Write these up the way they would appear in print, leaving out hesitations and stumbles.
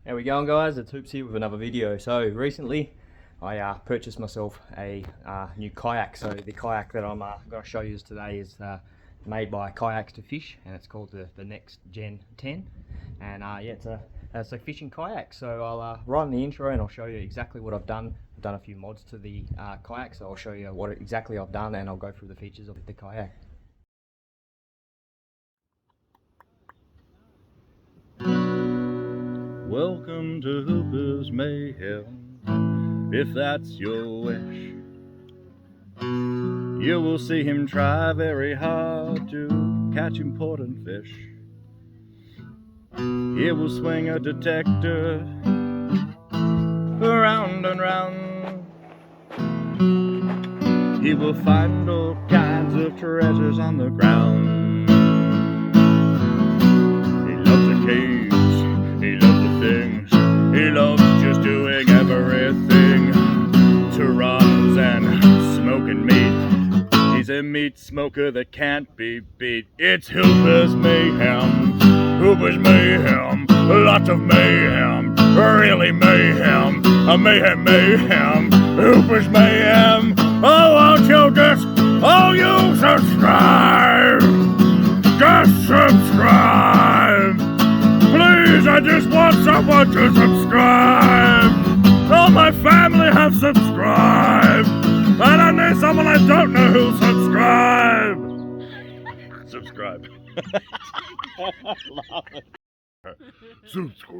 How we going, guys? It's Hoops here with another video. So recently I purchased myself a new kayak. So the kayak that I'm going to show you today is made by Kayaks2Fish, and it's called the NextGen 10. And yeah, it's a fishing kayak. So I'll write in the intro and I'll show you exactly what I've done. I've done a few mods to the kayak, so I'll show you what exactly I've done, and I'll go through the features of the kayak. Welcome to Hooper's Mayhem. If that's your wish, you will see him try very hard to catch important fish. He will swing a detector around and round. He will find all kinds of treasures on the ground. He loves the caves, he loves the things, he loves just doing everything to runs and smoking meat. He's a meat smoker that can't be beat. It's Hooper's Mayhem, Hooper's Mayhem, lots of mayhem, really mayhem, a mayhem, Hooper's Mayhem. Oh, won't you just, oh, you subscribe, just subscribe. Please, I just want someone to subscribe. All my family have subscribed, and I need someone I don't know who'll subscribe. Subscribe. Love it. Subscribe.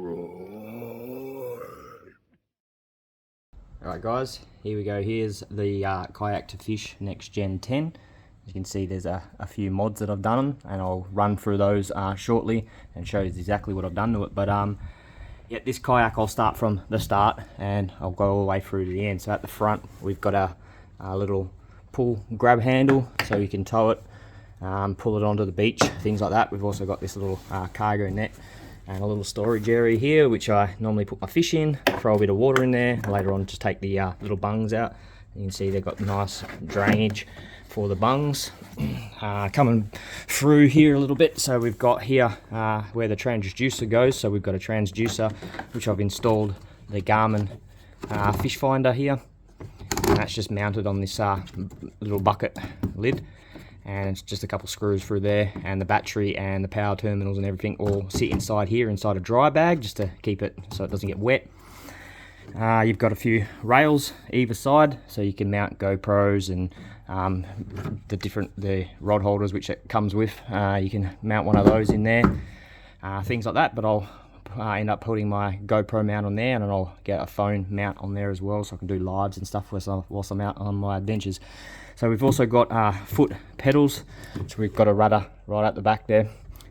Alright guys, here we go. Here's the Kayaks2Fish NextGen 10. As you can see, there's a few mods that I've done, and I'll run through those shortly and show you exactly what I've done to it. But yeah, this kayak I'll start from the start and I'll go all the way through to the end. So at the front we've got a little pull grab handle so you can tow it, pull it onto the beach, things like that. We've also got this little cargo net and a little storage area here, which I normally put my fish in, throw a bit of water in there, later on just take the little bungs out. You can see they've got nice drainage for the bungs. Coming through here a little bit, so we've got here where the transducer goes. So we've got a transducer which I've installed the Garmin fish finder here, and that's just mounted on this little bucket lid, and it's just a couple screws through there, and the battery and the power terminals and everything all sit inside here inside a dry bag just to keep it so it doesn't get wet. You've got a few rails either side so you can mount GoPros and the rod holders which it comes with. You can mount one of those in there, things like that. But I'll end up putting my GoPro mount on there, and then I'll get a phone mount on there as well so I can do lives and stuff whilst I'm out on my adventures. So we've also got foot pedals, so we've got a rudder right at the back there.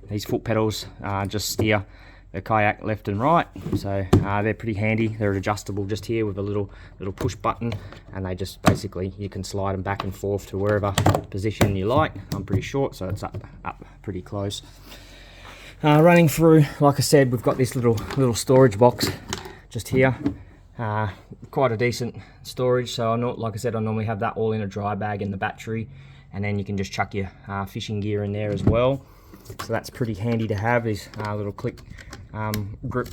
These foot pedals just steer the kayak left and right, so they're pretty handy. They're adjustable just here with a little push button, and they just basically, you can slide them back and forth to wherever position you like. I'm pretty short, so it's up pretty close. Running through, like I said, we've got this little storage box just here. Quite a decent storage, so like I said, I normally have that all in a dry bag and the battery, and then you can just chuck your fishing gear in there as well. So that's pretty handy to have, these little click grip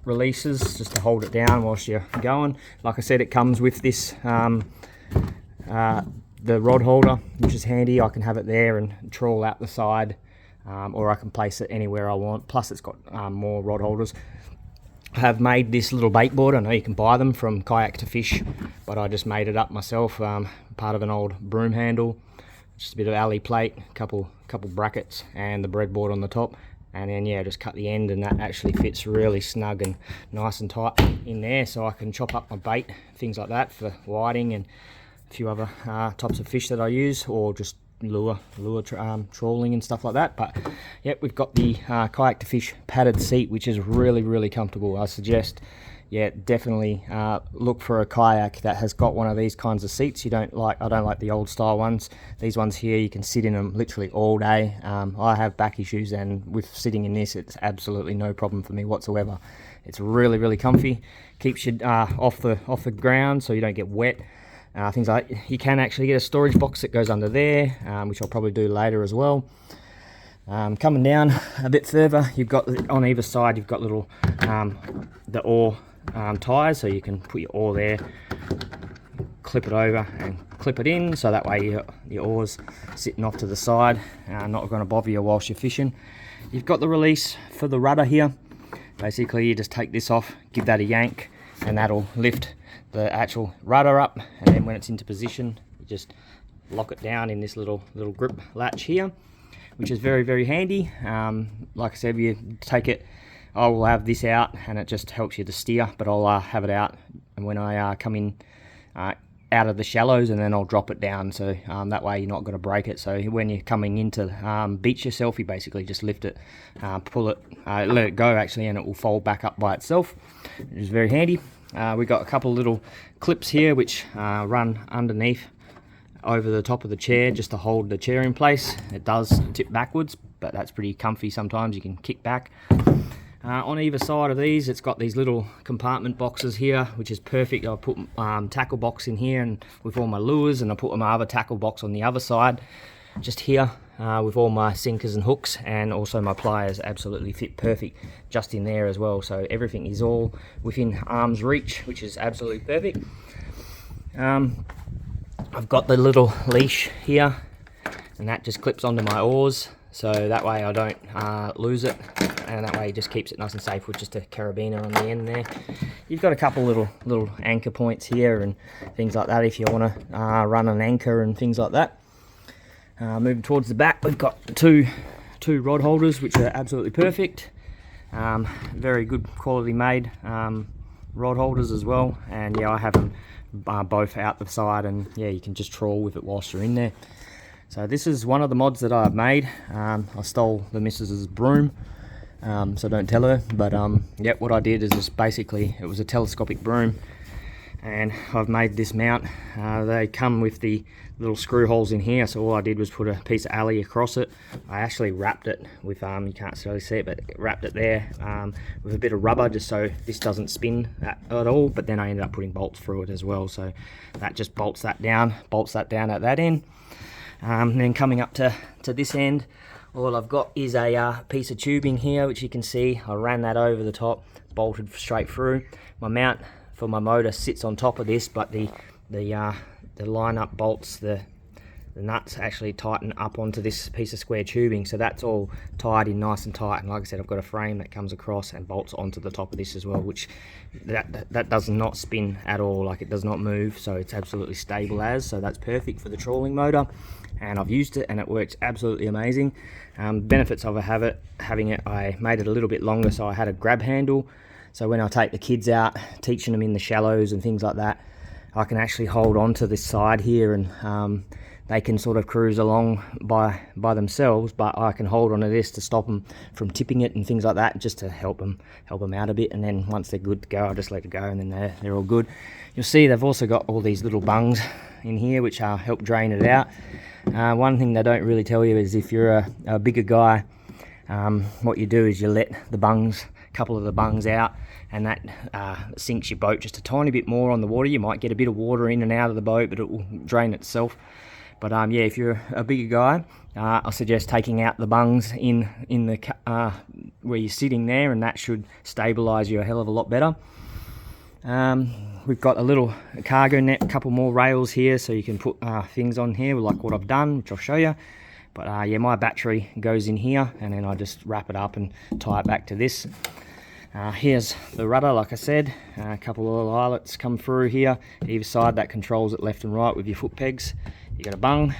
releases just to hold it down whilst you're going. Like I said, it comes with this the rod holder, which is handy. I can have it there and trawl out the side, or I can place it anywhere I want. Plus it's got more rod holders. I have made this little bait board. I know you can buy them from Kayaks2Fish, but I just made it up myself, part of an old broom handle, just a bit of alley plate, couple brackets, and the breadboard on the top, and then yeah, just cut the end, and that actually fits really snug and nice and tight in there, so I can chop up my bait, things like that, for whiting and a few other types of fish that I use, or just lure trawling and stuff like that. But yeah, we've got the Kayaks2Fish padded seat, which is really comfortable. I suggest, yeah, definitely look for a kayak that has got one of these kinds of seats. I don't like the old style ones. These ones here, you can sit in them literally all day. I have back issues, and with sitting in this, it's absolutely no problem for me whatsoever. It's really comfy, keeps you off the ground so you don't get wet. Things like, you can actually get a storage box that goes under there, which I'll probably do later as well. Coming down a bit further, you've got on either side, you've got little the oar ties, so you can put your oar there, clip it over and clip it in, so that way your oar's sitting off to the side, not going to bother you whilst you're fishing. You've got the release for the rudder here. Basically you just take this off, give that a yank, and that'll lift the actual rudder up, and then when it's into position you just lock it down in this little grip latch here, which is very, very handy. Like I said, if you take it, I will have this out and it just helps you to steer, but I'll have it out and when I come in out of the shallows, and then I'll drop it down, so that way you're not going to break it. So when you're coming in to beach yourself, you basically just lift it, pull it, let it go actually, and it will fold back up by itself, which is very handy. We've got a couple of little clips here which run underneath over the top of the chair just to hold the chair in place. It does tip backwards, but that's pretty comfy. Sometimes you can kick back. On either side of these, it's got these little compartment boxes here, which is perfect. I put tackle box in here and with all my lures, and I put my other tackle box on the other side just here with all my sinkers and hooks, and also my pliers absolutely fit perfect just in there as well. So everything is all within arm's reach, which is absolutely perfect. I've got the little leash here, and that just clips onto my oars, so that way I don't lose it, and that way it just keeps it nice and safe with just a carabiner on the end there. You've got a couple little anchor points here and things like that if you want to run an anchor and things like that. Moving towards the back, we've got two rod holders which are absolutely perfect. Very good quality made rod holders as well, and yeah, I have them both out the side, and yeah, you can just trawl with it whilst you're in there. So this is one of the mods that I've made. I stole the missus's broom, so don't tell her, but yeah, what I did is just basically, it was a telescopic broom, and I've made this mount. They come with the little screw holes in here, so all I did was put a piece of alley across it. I actually wrapped it with, you can't really see it, but wrapped it there with a bit of rubber just so this doesn't spin at all, but then I ended up putting bolts through it as well, so that just bolts that down at that end. Then coming up to this end, all I've got is a piece of tubing here, which you can see I ran that over the top, bolted straight through. My mount for my motor sits on top of this, but the line-up bolts, the nuts actually tighten up onto this piece of square tubing, so that's all tied in nice and tight. And like I said, I've got a frame that comes across and bolts onto the top of this as well, which that does not spin at all, like it does not move, so it's absolutely stable so that's perfect for the trawling motor. And I've used it and it works absolutely amazing. Benefits of having it, I made it a little bit longer, so I had a grab handle, so when I take the kids out teaching them in the shallows and things like that, I can actually hold on to this side here, and they can sort of cruise along by themselves, but I can hold onto this to stop them from tipping it and things like that, just to help them out a bit. And then once they're good to go, I just let it go, and then they're all good. You'll see they've also got all these little bungs in here which help drain it out. One thing they don't really tell you is if you're a bigger guy, what you do is you let a couple of the bungs out, and that sinks your boat just a tiny bit more on the water. You might get a bit of water in and out of the boat, but it will drain itself. But yeah, if you're a bigger guy, I suggest taking out the bungs in the where you're sitting there, and that should stabilize you a hell of a lot better. We've got a little cargo net, a couple more rails here, so you can put things on here like what I've done, which I'll show you. But yeah, my battery goes in here, and then I just wrap it up and tie it back to this. Here's the rudder, like I said, a couple of little eyelets come through here, either side, that controls it left and right with your foot pegs. You got a bung,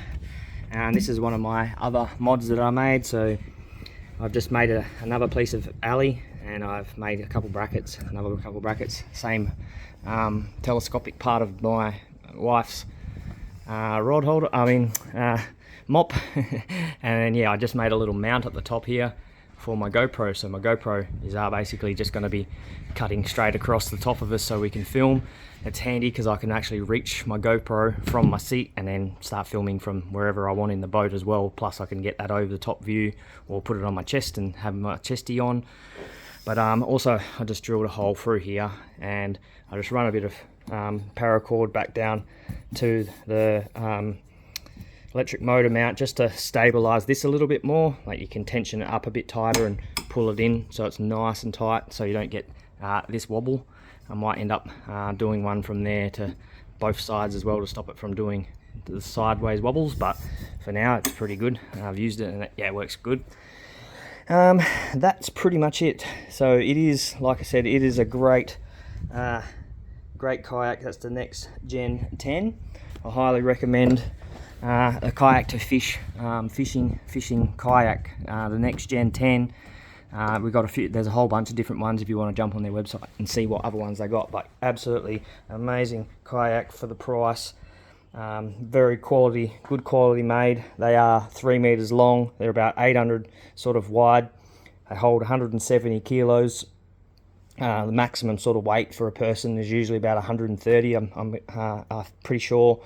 and this is one of my other mods that I made. So I've just made another piece of alley, and I've made another couple brackets, same telescopic part of my wife's rod holder, mop. And then yeah, I just made a little mount at the top here for my GoPro. So my GoPro is basically just going to be cutting straight across the top of us so we can film. It's handy because I can actually reach my GoPro from my seat and then start filming from wherever I want in the boat as well. Plus I can get that over the top view, or put it on my chest and have my chesty on. But also I just drilled a hole through here, and I just run a bit of paracord back down to the electric motor mount just to stabilize this a little bit more. Like you can tension it up a bit tighter and pull it in so it's nice and tight so you don't get this wobble. I might end up doing one from there to both sides as well to stop it from doing the sideways wobbles, but for now it's pretty good. I've used it and it works good. That's pretty much it. So it is, like I said, it is a great kayak. That's the NextGen 10. I highly recommend a Kayaks2Fish fishing kayak, the NextGen 10. We've got a few, there's a whole bunch of different ones if you want to jump on their website and see what other ones they got, but absolutely amazing kayak for the price. Very good quality made. They are 3 meters long. They're about 800 sort of wide. They hold 170 kilos. The maximum sort of weight for a person is usually about 130. I'm pretty sure.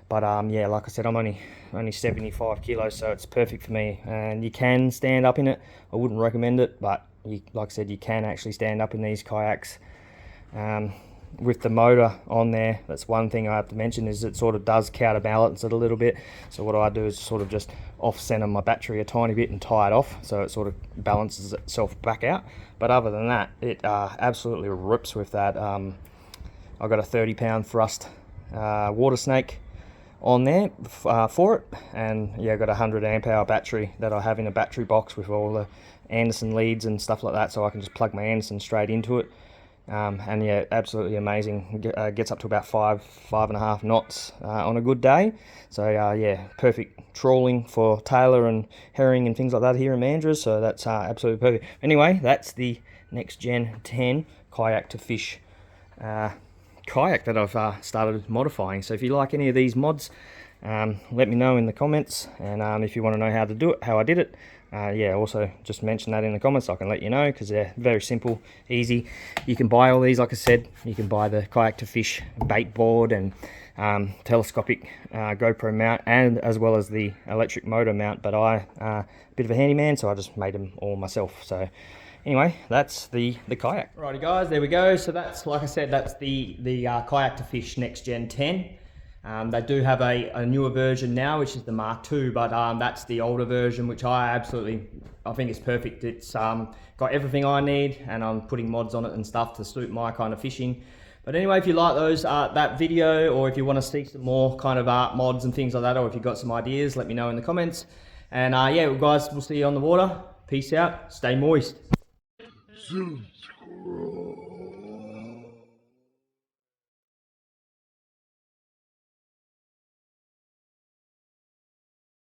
But yeah, like I said, I'm only 75 kilos, so it's perfect for me. And you can stand up in it. I wouldn't recommend it, but like I said, you can actually stand up in these kayaks. With the motor on there, that's one thing I have to mention, is it sort of does counterbalance it a little bit. So what I do is sort of just off center my battery a tiny bit and tie it off, so it sort of balances itself back out. But other than that, it absolutely rips with that. I've got a 30-pound thrust water snake on there for it, and yeah, I've got a 100 amp hour battery that I have in a battery box with all the Anderson leads and stuff like that, so I can just plug my Anderson straight into it. And yeah, absolutely amazing. Gets up to about 5.5 knots on a good day. So yeah, perfect trawling for tailor and herring and things like that here in Mandurah. So that's absolutely perfect. Anyway, that's the NextGen 10 Kayaks2Fish kayak that I've started modifying. So if you like any of these mods, let me know in the comments. And if you want to know how to do it, how I did it, yeah, also just mention that in the comments. I can let you know, because they're very simple, easy. You can buy all these, like I said. You can buy the Kayaks2Fish bait board and telescopic GoPro mount, and as well as the electric motor mount. But I a bit of a handyman, so I just made them all myself. So anyway, that's the kayak. Alrighty guys, there we go. So that's, like I said, that's the Kayaks2Fish NextGen 10. They do have a newer version now, which is the Mark II, but that's the older version, which I think is perfect. It's got everything I need, and I'm putting mods on it and stuff to suit my kind of fishing. But anyway, if you like that video, or if you want to see some more kind of mods and things like that, or if you've got some ideas, let me know in the comments. And yeah, well, guys, we'll see you on the water. Peace out. Stay moist. Subscribe.